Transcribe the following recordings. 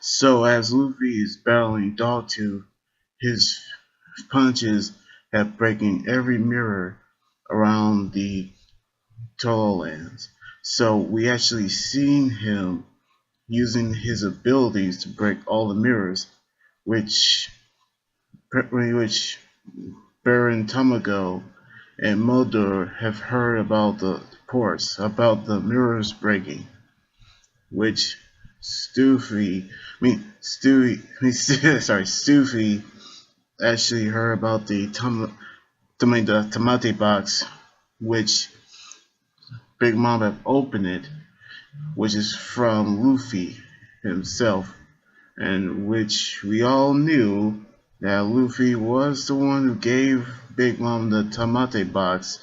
So as Luffy is battling Dogtooth, his punches have breaking every mirror around the Lands. So we actually seen him using his abilities to break all the mirrors, which which Baron Tamago and Mulder have heard about the reports about the mirrors breaking, which Stuffy actually heard about the Tamate box, which Big Mom have opened it, which is from Luffy himself, and which we all knew that Luffy was the one who gave Big Mom the Tamate box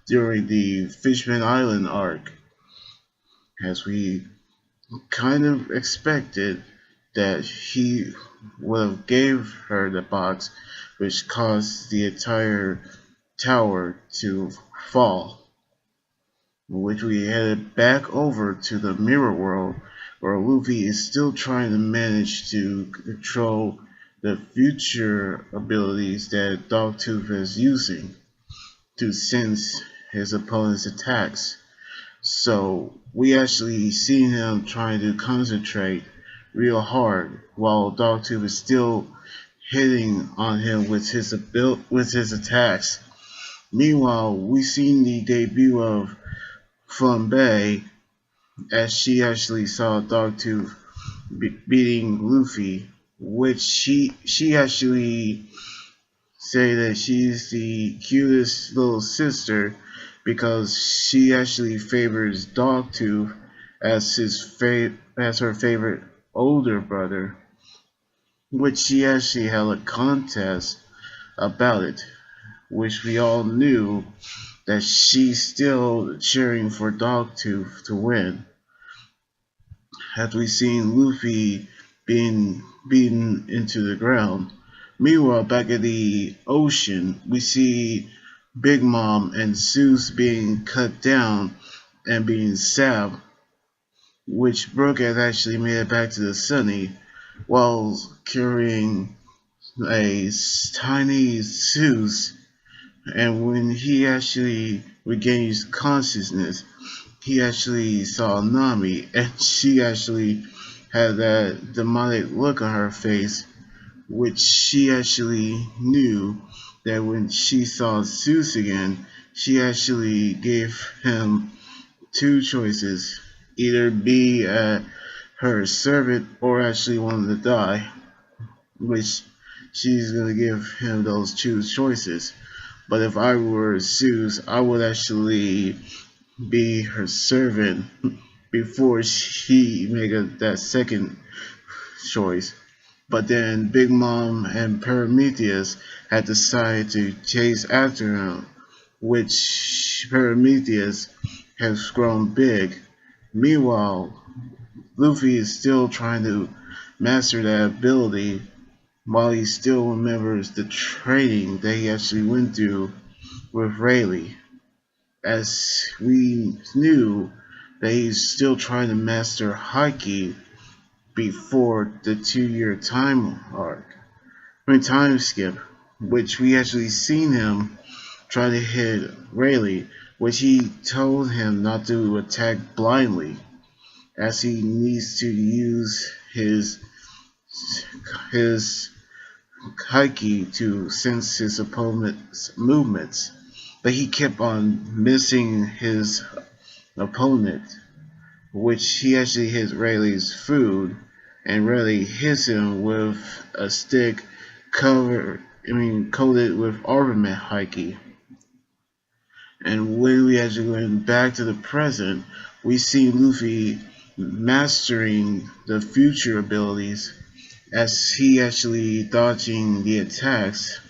during the Fishman Island arc, as we kind of expected that he would have gave her the box, which caused the entire tower to fall, which we headed back over to the mirror world, where Luffy is still trying to manage to control the future abilities that Dogtooth is using to sense his opponent's attacks. So we actually seen him trying to concentrate real hard while Dogtooth is still hitting on him with his attacks. Meanwhile, we seen the debut of Flambe as she actually saw Dogtooth beating Luffy, which she actually say that she's the cutest little sister because she actually favors Dogtooth as as her favorite older brother, which she actually held a contest about it, which we all knew that she's still cheering for Dogtooth to win. Had we seen Luffy being beaten into the ground. Meanwhile, back at the ocean, we see Big Mom and Zeus being cut down and being stabbed, which Brooke had actually made it back to the Sunny while carrying a tiny Zeus. And when he actually regains consciousness, he actually saw Nami, and she actually had that demonic look on her face, which she actually knew that when she saw Zeus again, she actually gave him two choices: either be her servant or actually wanted to die, which she's gonna give him those two choices. But if I were Zeus, I would actually be her servant before she make that second choice. But then Big Mom and Prometheus had decided to chase after him, which Prometheus has grown big. Meanwhile, Luffy is still trying to master that ability while he still remembers the training that he actually went through with Rayleigh, as we knew that he's still trying to master Haki before the 2 year time skip, which we actually seen him try to hit Rayleigh, which he told him not to attack blindly, as he needs to use his Haki to sense his opponent's movements. But he kept on missing his opponent, which he actually hit Rayleigh's food, and Rayleigh hits him with a stick coated with armament Haki. And when we actually went back to the present, we see Luffy mastering the future abilities as he actually dodging the attacks.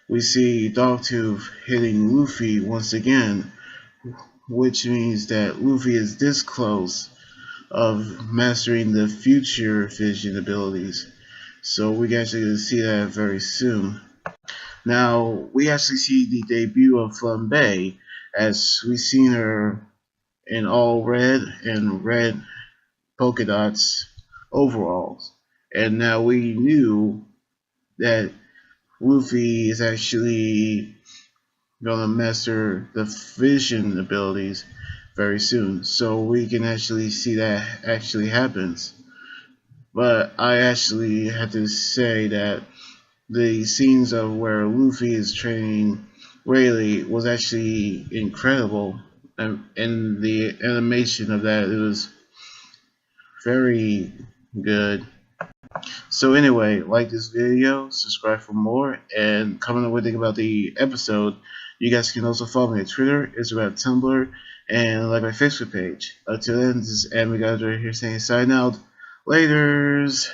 We see Dogtooth hitting Luffy once again, which means that Luffy is this close of mastering the future vision abilities. So we actually see that very soon. Now we actually see the debut of Flambe, as we seen her in all red and red polka dots overalls, and now we knew that Luffy is actually gonna master the vision abilities very soon, so we can actually see that actually happens. But I actually have to say that the scenes of where Luffy is training Rayleigh was actually incredible, and the animation of that, it was very good. So anyway, like this video, subscribe for more, and comment on what you think about the episode. You guys can also follow me on Twitter, Instagram, Tumblr, and like my Facebook page. Until then, this is Amigadra here saying sign out. Laters!